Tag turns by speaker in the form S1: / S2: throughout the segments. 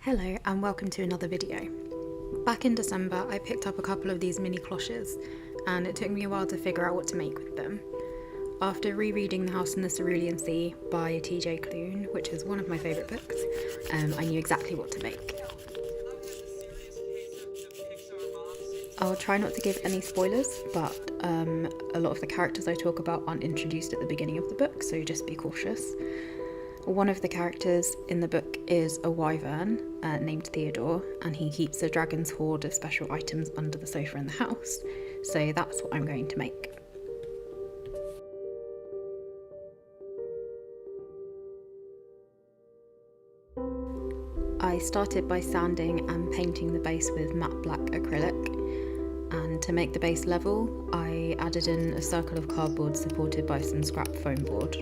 S1: Hello and welcome to another video. Back in December I picked up a couple of these mini cloches and it took me a while to figure out what to make with them. After rereading The House in the Cerulean Sea by TJ Klune, which is one of my favourite books, I knew exactly what to make. I'll try not to give any spoilers, but a lot of the characters I talk about aren't introduced at the beginning of the book, so just be cautious. One of the characters in the book is a wyvern named Theodore, and he keeps a dragon's hoard of special items under the sofa in the house, so that's what I'm going to make. I started by sanding and painting the base with matte black acrylic, and to make the base level I added in a circle of cardboard supported by some scrap foam board.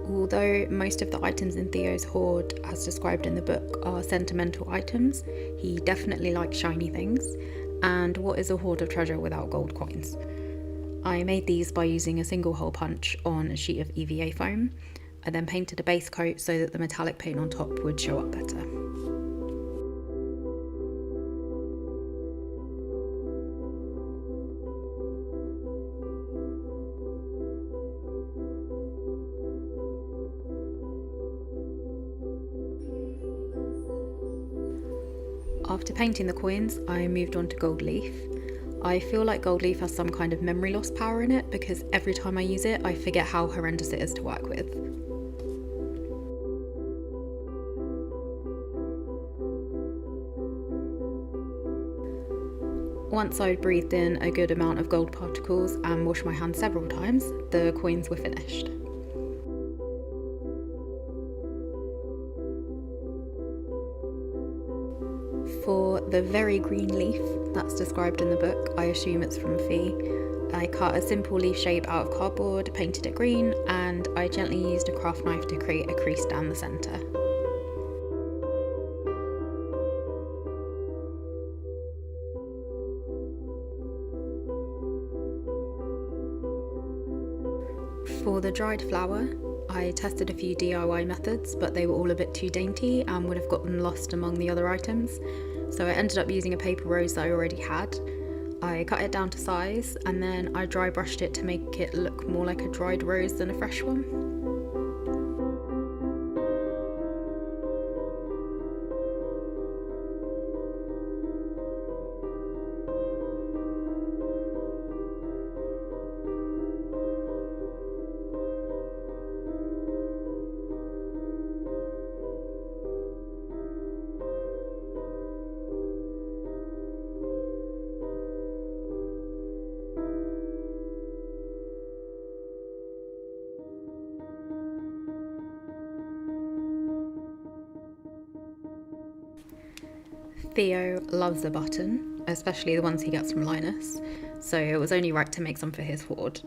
S1: Although most of the items in Theo's hoard, as described in the book, are sentimental items, he definitely likes shiny things, and what is a hoard of treasure without gold coins? I made these by using a single hole punch on a sheet of EVA foam. I then painted a base coat so that the metallic paint on top would show up better. After painting the coins, I moved on to gold leaf. I feel like gold leaf has some kind of memory loss power in it because every time I use it, I forget how horrendous it is to work with. Once I'd breathed in a good amount of gold particles and washed my hands several times, the coins were finished. For the very green leaf that's described in the book, I assume it's from Fee, I cut a simple leaf shape out of cardboard, painted it green, and I gently used a craft knife to create a crease down the centre. For the dried flower, I tested a few DIY methods, but they were all a bit too dainty and would have gotten lost among the other items. So I ended up using a paper rose that I already had. I cut it down to size and then I dry brushed it to make it look more like a dried rose than a fresh one. Theo loves a button, especially the ones he gets from Linus, so it was only right to make some for his hoard.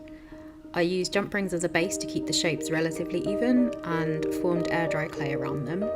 S1: I used jump rings as a base to keep the shapes relatively even and formed air dry clay around them.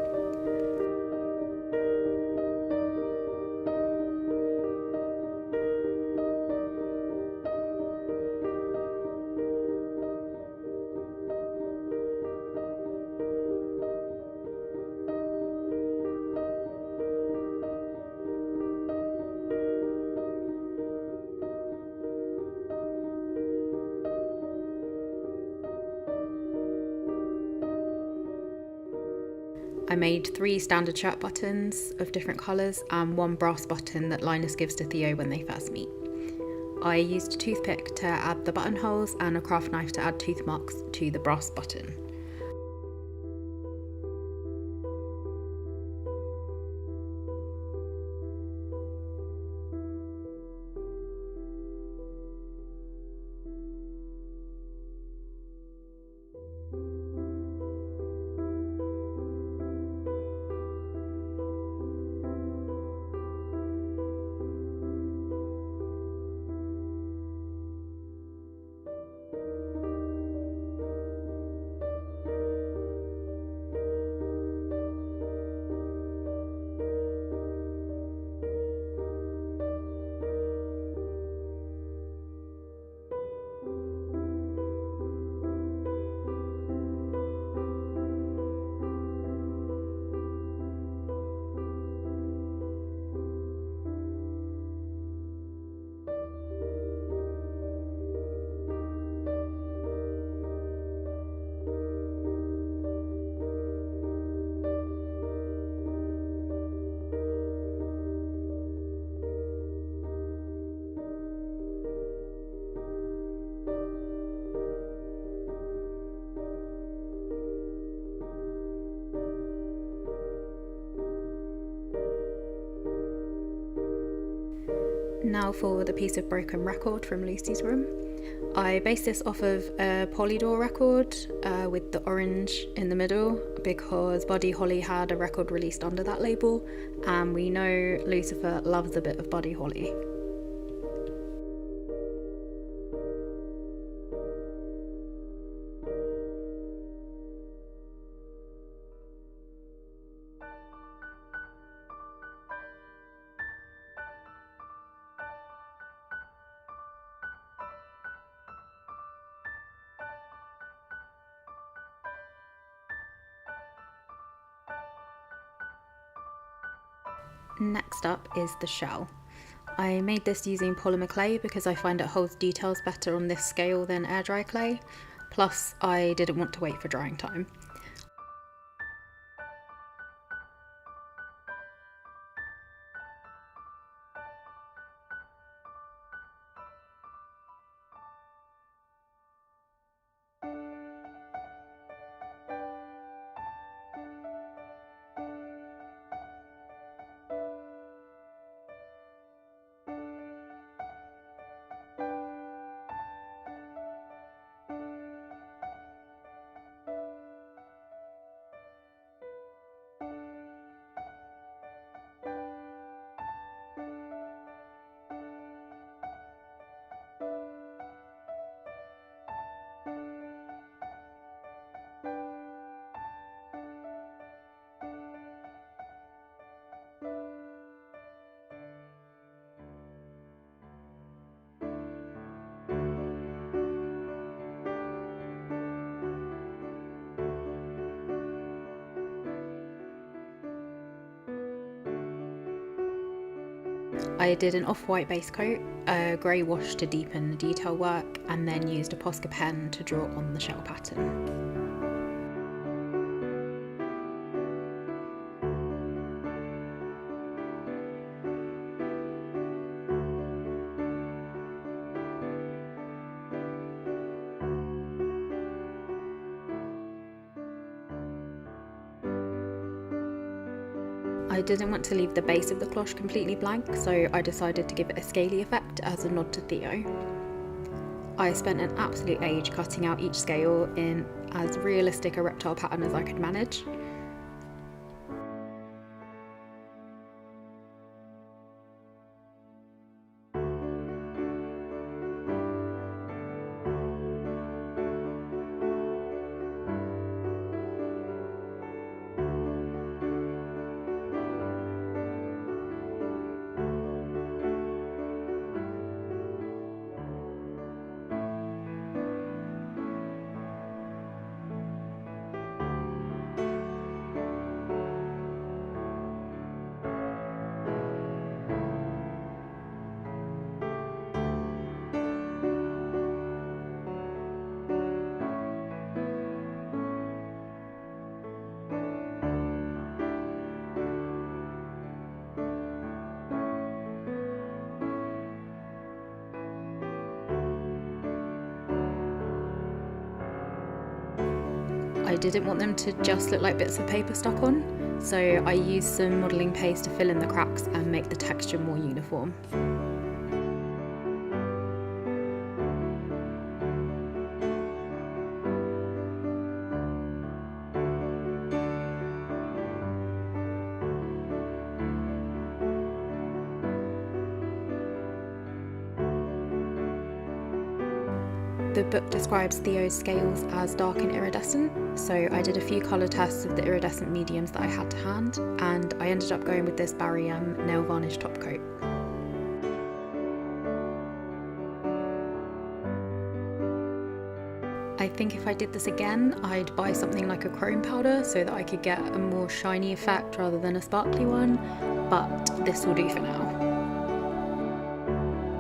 S1: I made 3 standard shirt buttons of different colours and 1 brass button that Linus gives to Theo when they first meet. I used a toothpick to add the buttonholes and a craft knife to add tooth marks to the brass button. Now for the piece of broken record from Lucy's room. I based this off of a Polydor record with the orange in the middle because Buddy Holly had a record released under that label, and we know Lucifer loves a bit of Buddy Holly. Next up is the shell. I made this using polymer clay because I find it holds details better on this scale than air dry clay, plus I didn't want to wait for drying time. I did an off-white base coat, a grey wash to deepen the detail work, and then used a Posca pen to draw on the shell pattern. I didn't want to leave the base of the cloche completely blank, so I decided to give it a scaly effect as a nod to Theo. I spent an absolute age cutting out each scale in as realistic a reptile pattern as I could manage. I didn't want them to just look like bits of paper stuck on, so I used some modelling paste to fill in the cracks and make the texture more uniform. The book describes Theo's scales as dark and iridescent, so I did a few colour tests of the iridescent mediums that I had to hand, and I ended up going with this Barry nail varnish top coat. I think if I did this again, I'd buy something like a chrome powder so that I could get a more shiny effect rather than a sparkly one, but this will do for now.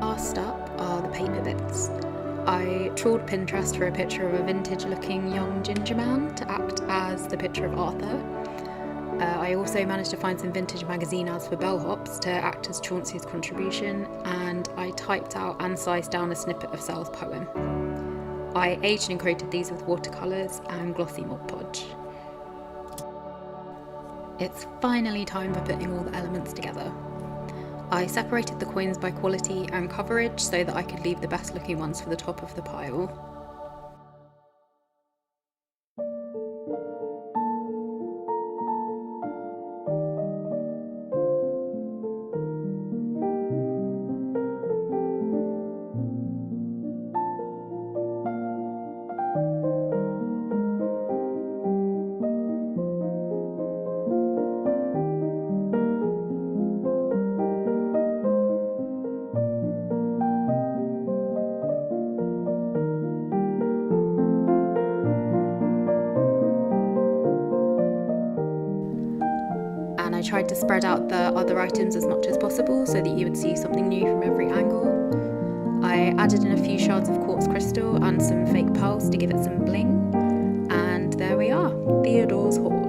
S1: Last up are the paper bits. I trawled Pinterest for a picture of a vintage looking young ginger man to act as the picture of Arthur. I also managed to find some vintage magazine ads for bellhops to act as Chauncey's contribution, and I typed out and sized down a snippet of Sal's poem. I aged and coated these with watercolours and glossy Mod Podge. It's finally time for putting all the elements together. I separated the coins by quality and coverage so that I could leave the best looking ones for the top of the pile. And I tried to spread out the other items as much as possible so that you would see something new from every angle. I added in a few shards of quartz crystal and some fake pearls to give it some bling. And there we are, Theodore's Hoard.